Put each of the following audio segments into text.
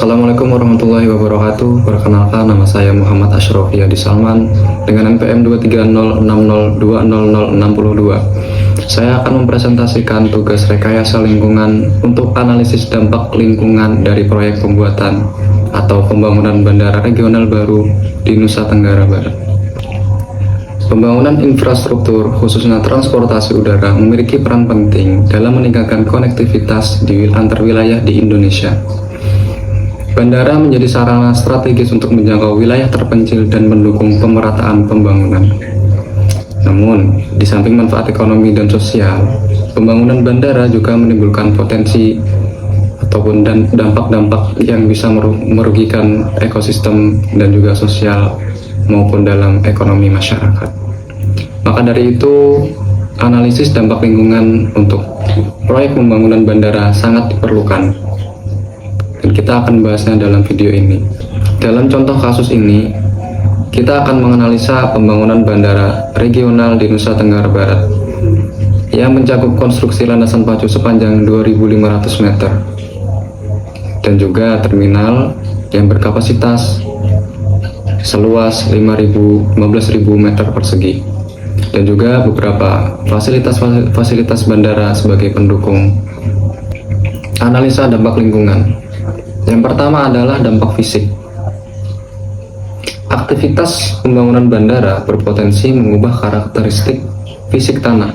Assalamualaikum warahmatullahi wabarakatuh. Perkenalkan, nama saya Muhammad Ashrofi Adi Salman dengan NPM 23060060062. Saya akan mempresentasikan tugas rekayasa lingkungan untuk analisis dampak lingkungan dari proyek pembuatan atau pembangunan bandara regional baru di Nusa Tenggara Barat. Pembangunan infrastruktur, khususnya transportasi udara, memiliki peran penting dalam meningkatkan konektivitas antar wilayah di Indonesia. Bandara menjadi sarana strategis untuk menjangkau wilayah terpencil dan mendukung pemerataan pembangunan. Namun, di samping manfaat ekonomi dan sosial, pembangunan bandara juga menimbulkan potensi ataupun dampak-dampak yang bisa merugikan ekosistem dan juga sosial maupun dalam ekonomi masyarakat. Maka dari itu, analisis dampak lingkungan untuk proyek pembangunan bandara sangat diperlukan. Dan kita akan bahasnya dalam video ini. Dalam contoh kasus ini, kita akan menganalisa pembangunan bandara regional di Nusa Tenggara Barat yang mencakup konstruksi landasan pacu sepanjang 2.500 meter dan juga terminal yang berkapasitas seluas 15.000 meter persegi, dan juga beberapa fasilitas bandara sebagai pendukung. Analisa dampak lingkungan. Yang pertama adalah dampak fisik. Aktivitas pembangunan bandara berpotensi mengubah karakteristik fisik tanah,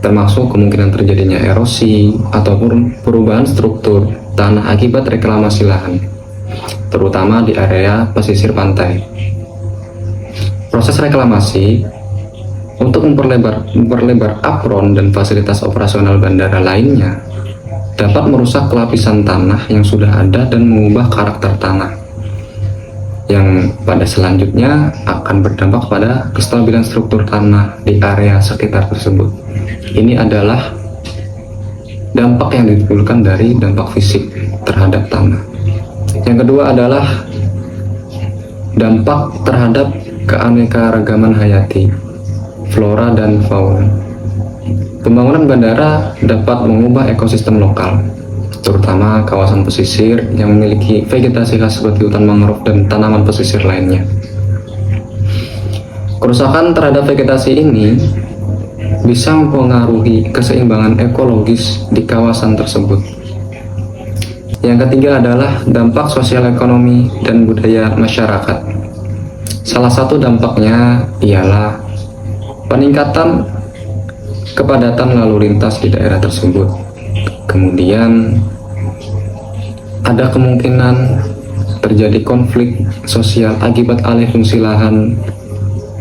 termasuk kemungkinan terjadinya erosi ataupun perubahan struktur tanah akibat reklamasi lahan, terutama di area pesisir pantai. Proses reklamasi untuk memperlebar apron dan fasilitas operasional bandara lainnya dapat merusak lapisan tanah yang sudah ada dan mengubah karakter tanah, yang pada selanjutnya akan berdampak pada kestabilan struktur tanah di area sekitar tersebut. Ini adalah dampak yang ditimbulkan dari dampak fisik terhadap tanah. Yang kedua adalah dampak terhadap keanekaragaman hayati, flora dan fauna. Pembangunan bandara dapat mengubah ekosistem lokal, terutama kawasan pesisir yang memiliki vegetasi khas seperti hutan mangrove dan tanaman pesisir lainnya. Kerusakan terhadap vegetasi ini bisa mempengaruhi keseimbangan ekologis di kawasan tersebut. Yang ketiga adalah dampak sosial ekonomi dan budaya masyarakat. Salah satu dampaknya ialah peningkatan kepadatan lalu lintas di daerah tersebut. Kemudian ada kemungkinan terjadi konflik sosial akibat alih fungsi lahan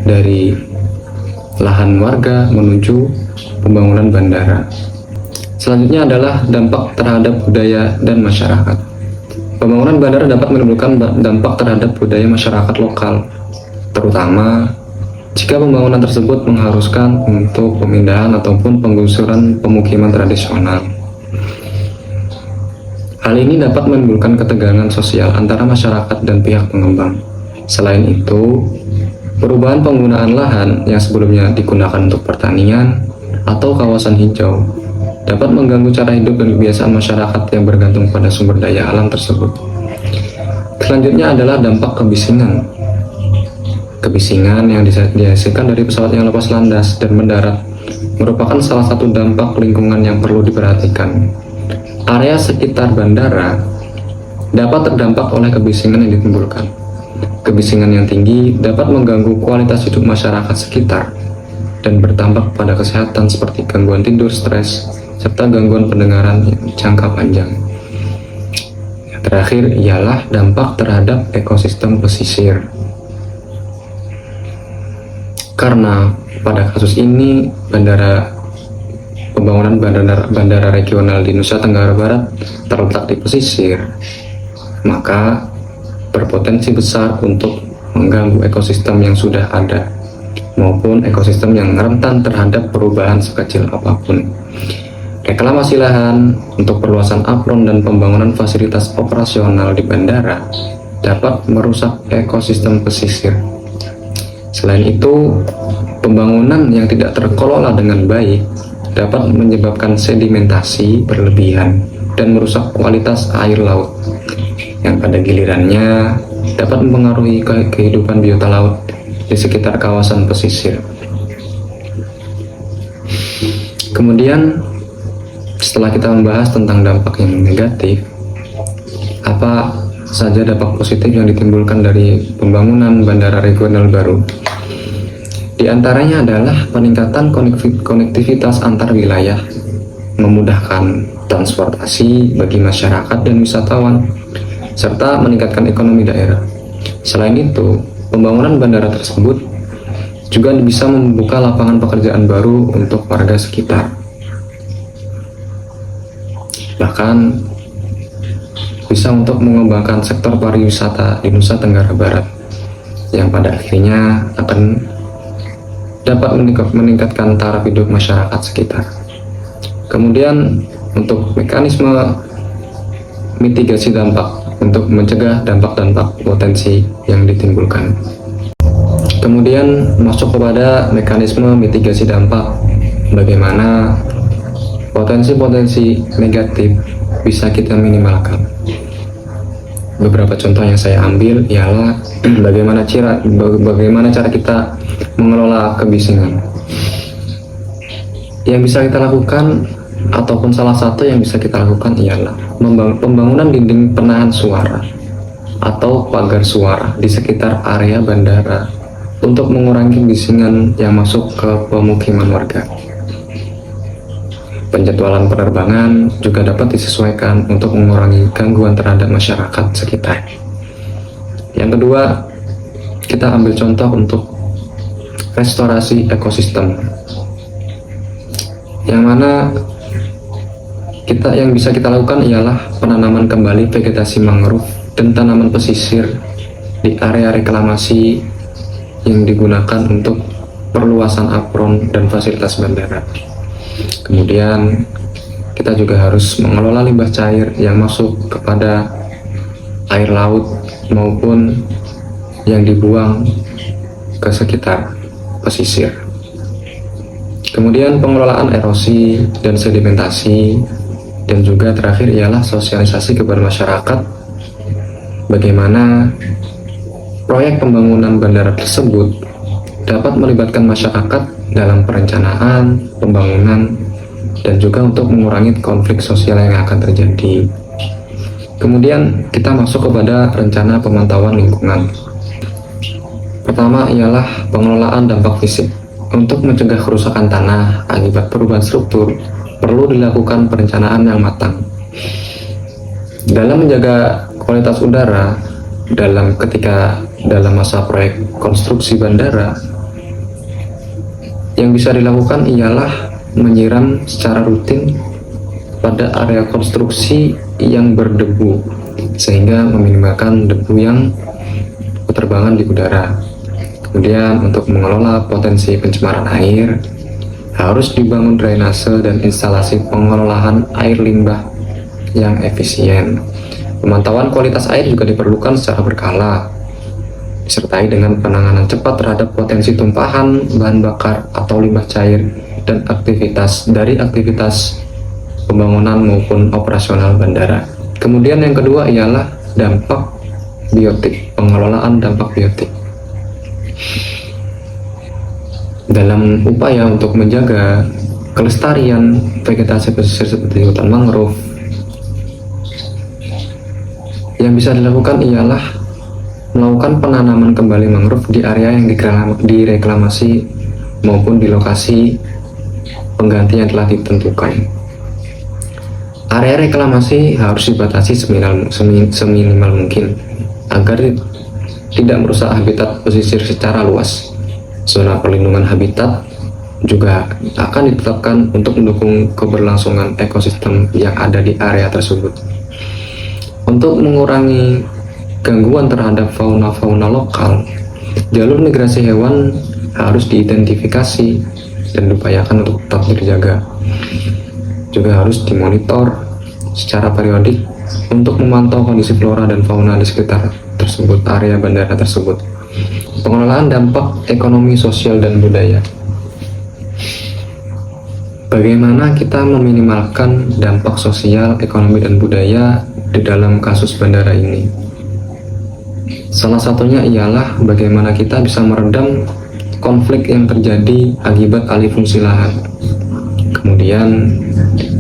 dari lahan warga menuju pembangunan bandara. Selanjutnya adalah dampak terhadap budaya dan masyarakat. Pembangunan bandara dapat menimbulkan dampak terhadap budaya masyarakat lokal, terutama jika pembangunan tersebut mengharuskan untuk pemindahan ataupun penggusuran pemukiman tradisional. Hal ini dapat menimbulkan ketegangan sosial antara masyarakat dan pihak pengembang. Selain itu, perubahan penggunaan lahan yang sebelumnya digunakan untuk pertanian atau kawasan hijau dapat mengganggu cara hidup dan kebiasaan masyarakat yang bergantung pada sumber daya alam tersebut. Selanjutnya adalah dampak kebisingan. Kebisingan yang dihasilkan dari pesawat yang lepas landas dan mendarat merupakan salah satu dampak lingkungan yang perlu diperhatikan. Area sekitar bandara dapat terdampak oleh kebisingan yang ditimbulkan. Kebisingan yang tinggi dapat mengganggu kualitas hidup masyarakat sekitar dan berdampak pada kesehatan seperti gangguan tidur, stres, serta gangguan pendengaran yang jangka panjang. Yang terakhir ialah dampak terhadap ekosistem pesisir. Karena pada kasus ini pembangunan bandara regional di Nusa Tenggara Barat terletak di pesisir, maka berpotensi besar untuk mengganggu ekosistem yang sudah ada maupun ekosistem yang rentan terhadap perubahan sekecil apapun. Reklamasi lahan untuk perluasan apron dan pembangunan fasilitas operasional di bandara dapat merusak ekosistem pesisir. Selain itu, pembangunan yang tidak terkelola dengan baik dapat menyebabkan sedimentasi berlebihan dan merusak kualitas air laut. yang pada gilirannya dapat mempengaruhi kehidupan biota laut di sekitar kawasan pesisir. Kemudian setelah kita membahas tentang dampak yang negatif, apa saja dampak positif yang ditimbulkan dari pembangunan bandara regional baru? Di antaranya adalah peningkatan konektivitas antar wilayah, memudahkan transportasi bagi masyarakat dan wisatawan, serta meningkatkan ekonomi daerah. Selain itu, pembangunan bandara tersebut juga bisa membuka lapangan pekerjaan baru untuk warga sekitar. Bahkan bisa untuk mengembangkan sektor pariwisata di Nusa Tenggara Barat, yang pada akhirnya akan dapat meningkatkan taraf hidup masyarakat sekitar. Kemudian untuk mekanisme mitigasi dampak untuk mencegah dampak-dampak potensi yang ditimbulkan. Kemudian masuk kepada mekanisme mitigasi dampak, bagaimana potensi-potensi negatif bisa kita minimalkan. Beberapa contoh yang saya ambil ialah bagaimana cara kita mengelola kebisingan. Yang bisa kita lakukan ataupun salah satu yang bisa kita lakukan ialah pembangunan dinding penahan suara atau pagar suara di sekitar area bandara untuk mengurangi kebisingan yang masuk ke pemukiman warga. Penjadwalan penerbangan juga dapat disesuaikan untuk mengurangi gangguan terhadap masyarakat sekitar. Yang kedua, kita ambil contoh untuk restorasi ekosistem, yang mana yang bisa kita lakukan ialah penanaman kembali vegetasi mangrove dan tanaman pesisir di area reklamasi yang digunakan untuk perluasan apron dan fasilitas bandara. Kemudian kita juga harus mengelola limbah cair yang masuk kepada air laut maupun yang dibuang ke sekitar pesisir. Kemudian pengelolaan erosi dan sedimentasi, dan juga terakhir ialah sosialisasi kepada masyarakat bagaimana proyek pembangunan bandara tersebut dapat melibatkan masyarakat dalam perencanaan, pembangunan, dan juga untuk mengurangi konflik sosial yang akan terjadi. Kemudian kita masuk kepada rencana pemantauan lingkungan. Pertama ialah pengelolaan dampak fisik. Untuk mencegah kerusakan tanah akibat perubahan struktur, perlu dilakukan perencanaan yang matang. Dalam menjaga kualitas udara, ketika dalam masa proyek konstruksi bandara, yang bisa dilakukan ialah menyiram secara rutin pada area konstruksi yang berdebu, sehingga meminimalkan debu yang berterbangan di udara. Kemudian untuk mengelola potensi pencemaran air, harus dibangun drainase dan instalasi pengelolaan air limbah yang efisien. Pemantauan kualitas air juga diperlukan secara berkala, disertai dengan penanganan cepat terhadap potensi tumpahan bahan bakar atau limbah cair dan aktivitas pembangunan maupun operasional bandara. Kemudian yang kedua ialah dampak biotik, pengelolaan dampak biotik. Dalam upaya untuk menjaga kelestarian vegetasi pesisir seperti hutan mangrove, yang bisa dilakukan ialah melakukan penanaman kembali mangrove di area yang direklamasi maupun di lokasi pengganti yang telah ditentukan. Area reklamasi harus dibatasi seminimal mungkin agar tidak merusak habitat pesisir secara luas. Zona perlindungan habitat juga akan ditetapkan untuk mendukung keberlangsungan ekosistem yang ada di area tersebut. Untuk mengurangi gangguan terhadap fauna-fauna lokal, jalur migrasi hewan harus diidentifikasi dan diupayakan untuk tetap terjaga. Juga harus dimonitor secara periodik untuk memantau kondisi flora dan fauna di sekitar tersebut, area bandara tersebut. Pengelolaan dampak ekonomi, sosial, dan budaya. Bagaimana kita meminimalkan dampak sosial, ekonomi, dan budaya di dalam kasus bandara ini. Salah satunya ialah bagaimana kita bisa meredam konflik yang terjadi akibat alih fungsi lahan. Kemudian,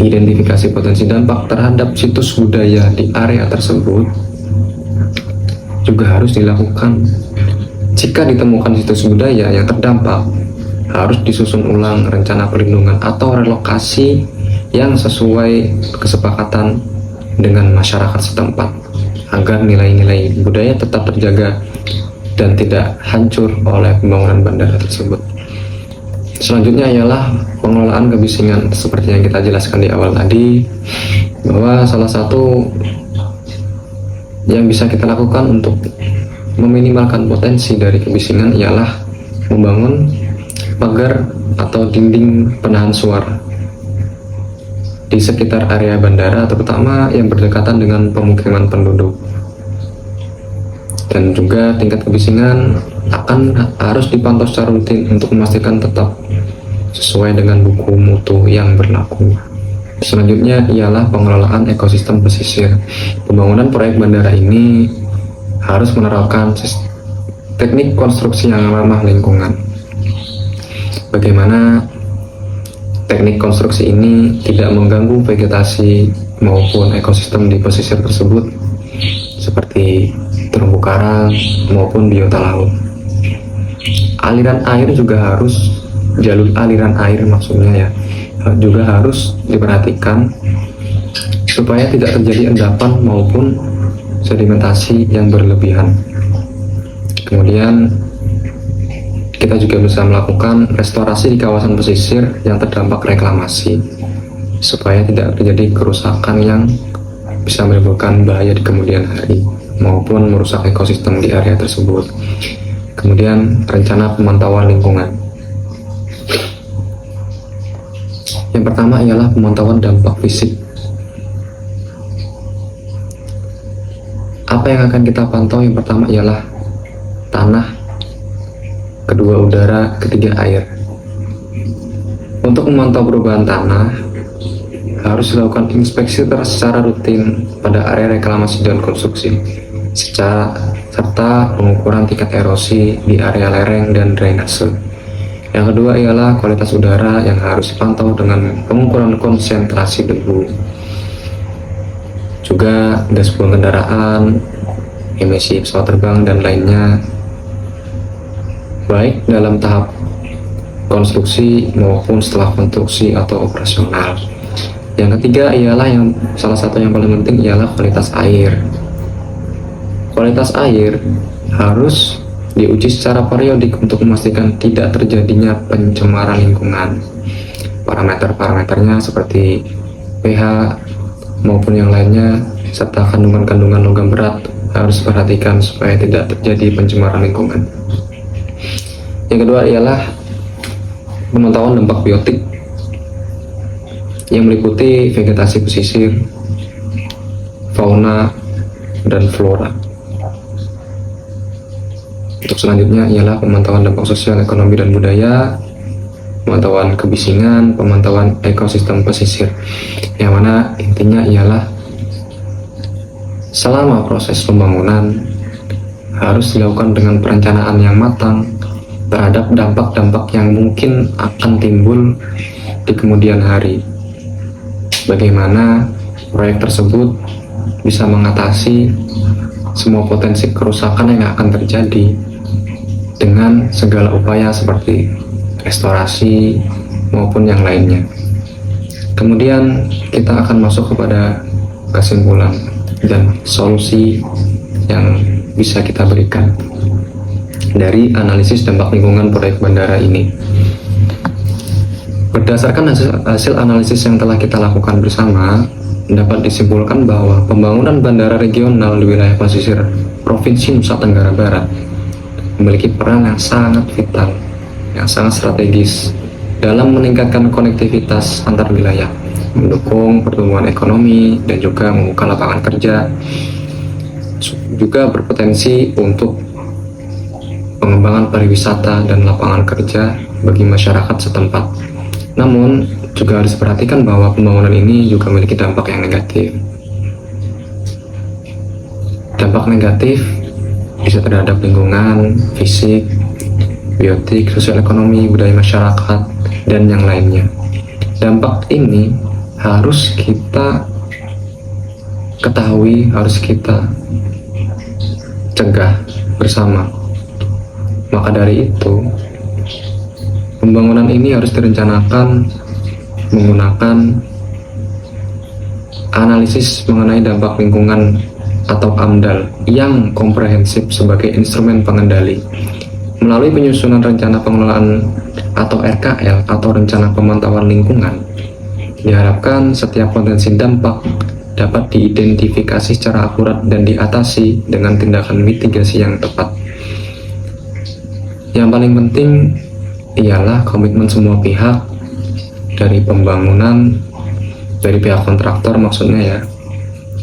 identifikasi potensi dampak terhadap situs budaya di area tersebut juga harus dilakukan. Jika ditemukan situs budaya yang terdampak, harus disusun ulang rencana perlindungan atau relokasi yang sesuai kesepakatan dengan masyarakat setempat agar nilai-nilai budaya tetap terjaga dan tidak hancur oleh pembangunan bandara tersebut. Selanjutnya ialah pengelolaan kebisingan seperti yang kita jelaskan di awal tadi, bahwa salah satu yang bisa kita lakukan untuk meminimalkan potensi dari kebisingan ialah membangun pagar atau dinding penahan suara di sekitar area bandara, terutama yang berdekatan dengan pemukiman penduduk. Dan juga tingkat kebisingan harus dipantau secara rutin untuk memastikan tetap sesuai dengan buku mutu yang berlaku. Selanjutnya ialah pengelolaan ekosistem pesisir. Pembangunan proyek bandara ini harus menerapkan teknik konstruksi yang ramah lingkungan. Bagaimana teknik konstruksi ini tidak mengganggu vegetasi maupun ekosistem di pesisir tersebut, seperti terumbu karang maupun biota laut. Aliran air juga harus, jalur aliran air maksudnya ya, juga harus diperhatikan supaya tidak terjadi endapan maupun sedimentasi yang berlebihan. Kemudian kita juga bisa melakukan restorasi di kawasan pesisir yang terdampak reklamasi supaya tidak terjadi kerusakan yang bisa menimbulkan bahaya di kemudian hari maupun merusak ekosistem di area tersebut. Kemudian rencana pemantauan lingkungan. Yang pertama ialah pemantauan dampak fisik. Apa yang akan kita pantau? Yang pertama ialah tanah, kedua udara, ketiga air. Untuk memantau perubahan tanah, harus dilakukan inspeksi secara rutin pada area reklamasi dan konstruksi, serta pengukuran tingkat erosi di area lereng dan drainase. Yang kedua ialah kualitas udara yang harus dipantau dengan pengukuran konsentrasi debu. Juga gas buang kendaraan, emisi pesawat terbang, dan lainnya, baik dalam tahap konstruksi maupun setelah konstruksi atau operasional. Yang ketiga ialah salah satu yang paling penting ialah kualitas air. Kualitas air harus diuji secara periodik untuk memastikan tidak terjadinya pencemaran lingkungan. Parameter-parameternya seperti pH maupun yang lainnya, serta kandungan-kandungan logam berat harus diperhatikan supaya tidak terjadi pencemaran lingkungan. Yang kedua ialah pemantauan dampak biotik yang meliputi vegetasi pesisir, fauna, dan flora. Untuk selanjutnya ialah pemantauan dampak sosial, ekonomi, dan budaya, pemantauan kebisingan, pemantauan ekosistem pesisir, yang mana intinya ialah selama proses pembangunan harus dilakukan dengan perencanaan yang matang terhadap dampak-dampak yang mungkin akan timbul di kemudian hari. Bagaimana proyek tersebut bisa mengatasi semua potensi kerusakan yang akan terjadi dengan segala upaya seperti restorasi maupun yang lainnya. Kemudian kita akan masuk kepada kesimpulan dan solusi yang bisa kita berikan dari analisis dampak lingkungan proyek bandara ini. Berdasarkan hasil analisis yang telah kita lakukan bersama, dapat disimpulkan bahwa pembangunan bandara regional di wilayah pesisir Provinsi Nusa Tenggara Barat memiliki peran yang sangat vital, yang sangat strategis dalam meningkatkan konektivitas antar wilayah, mendukung pertumbuhan ekonomi, dan juga membuka lapangan kerja. Juga berpotensi untuk pengembangan pariwisata dan lapangan kerja bagi masyarakat setempat. Namun, juga harus diperhatikan bahwa pembangunan ini juga memiliki dampak yang negatif. Dampak negatif bisa terhadap lingkungan, fisik, biotik, sosial ekonomi, budaya masyarakat, dan yang lainnya. Dampak ini harus kita ketahui, harus kita cegah bersama. Maka dari itu, pembangunan ini harus direncanakan menggunakan analisis mengenai dampak lingkungan atau AMDAL yang komprehensif sebagai instrumen pengendali. Melalui penyusunan rencana pengelolaan atau RKL atau rencana pemantauan lingkungan, diharapkan setiap potensi dampak dapat diidentifikasi secara akurat dan diatasi dengan tindakan mitigasi yang tepat. Yang paling penting ialah komitmen semua pihak, dari pembangunan, dari pihak kontraktor maksudnya ya,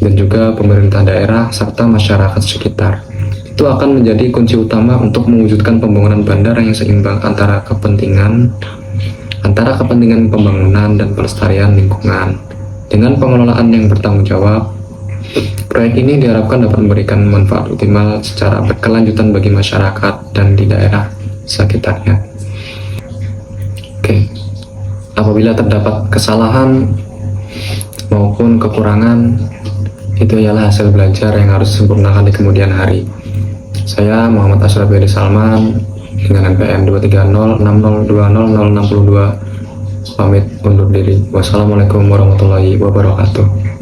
dan juga pemerintah daerah serta masyarakat sekitar. Itu akan menjadi kunci utama untuk mewujudkan pembangunan bandara yang seimbang antara kepentingan pembangunan dan pelestarian lingkungan. Dengan pengelolaan yang bertanggung jawab, proyek ini diharapkan dapat memberikan manfaat optimal secara berkelanjutan bagi masyarakat dan di daerah sekitarnya. Oke. Apabila terdapat kesalahan maupun kekurangan, itu ialah hasil belajar yang harus disempurnakan di kemudian hari. Saya Muhammad Ashraf Yadi Salman dengan NPM 23060200062 pamit undur diri. Wassalamualaikum warahmatullahi wabarakatuh.